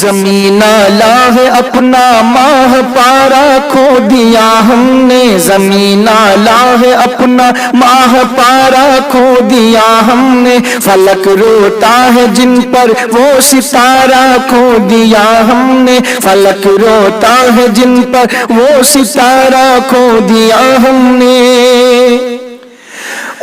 زمین آلہ ہے اپنا ماہ پارا کھو دیا ہم نے، زمین آلہ ہے اپنا ماہ پارا کھو دیا ہم نے، فلک روتا ہے جن پر وہ ستارہ کھو دیا ہم نے، فلک روتا ہے جن پر وہ ستارہ کھو دیا ہم نے۔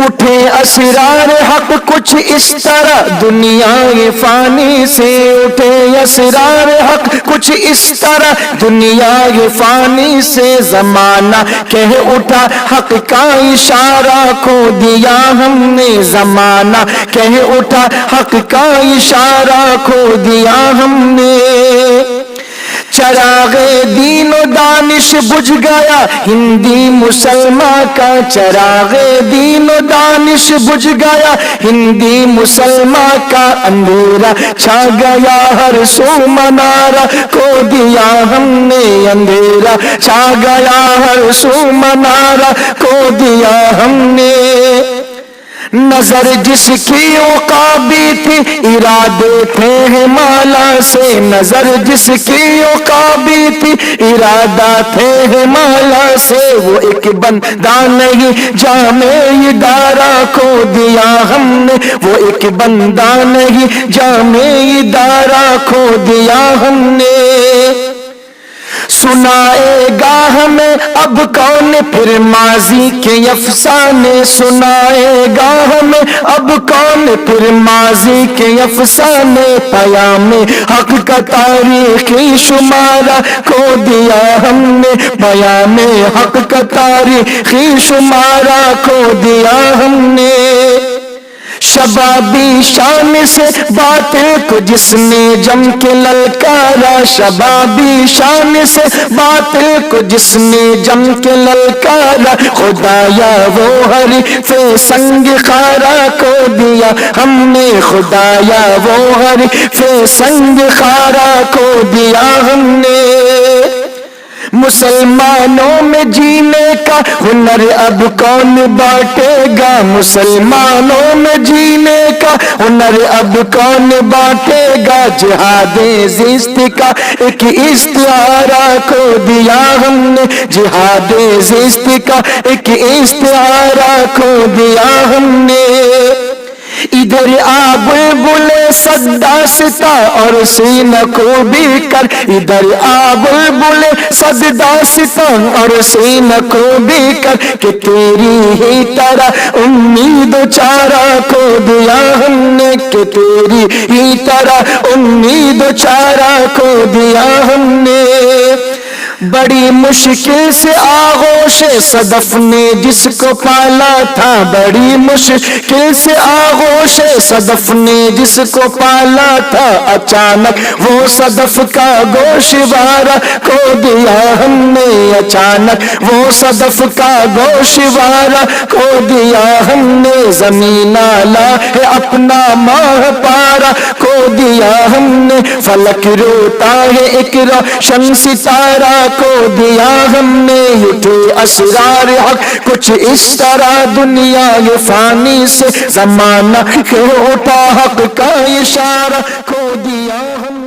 اٹھے اسرار حق کچھ اس طرح دنیا یہ فانی سے، اٹھے اسرار حق کچھ اس طرح دنیا یہ فانی سے، زمانہ کہہ اٹھا حق کا اشارہ کھو دیا ہم نے، زمانہ کہہ اٹھا حق کا اشارہ کھو دیا ہم نے۔ چراغ دین و دانش بجھ گیا ہندی مسلمان کا، چراغ دین و دانش بجھ گیا ہندی مسلمان کا، اندھیرا چھا گیا ہر سو منارہ کھو دیا ہم نے، اندھیرا چھا گیا ہر سو منارہ کھو دیا ہم نے۔ نظر جس کی عقابی تھی ارادے تھے ہمالا سے، نظر جس کی عقابی تھی ارادہ تھے ہمالا سے، وہ ایک بندہ نہیں جامع ادارہ کھو دیا ہم نے، وہ ایک بندہ نہیں جامع ادارہ کھو دیا ہم نے۔ سنائے گا ہمیں اب کون پھر ماضی کے افسانے، سنائے گا ہمیں اب کون پھر ماضی کے افسانے، پیام حق کا تاریخی شمارہ کھو دیا ہم نے، پیام حق کا تاریخی شمارہ کھو دیا ہم نے۔ شبابی شان سے باطل کو جس نے جم کے للکارا، شبابی شان سے باطل کو جس نے جم کے للکارا، خدایا وہ حریف سنگ خارا کھو دیا ہم نے، خدایا وہ حریف سنگ خارا کھو دیا ہم نے۔ مسلمانوں میں جینے کا ہنر اب کون بانٹے گا، مسلمانوں میں جینے کا ہنر اب کون بانٹے گا، جہاد زیست کا ایک استعارہ کھو دیا ہم نے، جہاد زیست کا ایک استعارہ کھو دیا ہم نے۔ ادھر آ بلبل صد داستہ اور سینہ کو بھی کر، ادھر آ بلبل صد داستہ اور سینہ کو بھی کر، کہ تیری ہی طرح امید و چارہ کھو دیا ہم نے، کہ تیری ہی طرح امید و چارہ کھو دیا ہم نے۔ بڑی مشکل سے آغوش صدف نے جس کو پالا تھا، بڑی مشکل سے آغوش صدف نے جس کو پالا تھا، اچانک وہ صدف کا گوشوارہ کھو دیا ہم نے، اچانک وہ صدف کا گوشوارہ کھو دیا ہم نے۔ زمین آلہ ہے اپنا ماہ پارا کھو دیا ہم نے، فلک روتا ہے ایک روشن ستارہ کھو دیا ہم نے، اٹھے اسرار حق کچھ اس طرح دنیا یہ فانی سے، زمانہ کہ اٹھا حق کا اشارہ کھو دیا ہم نے۔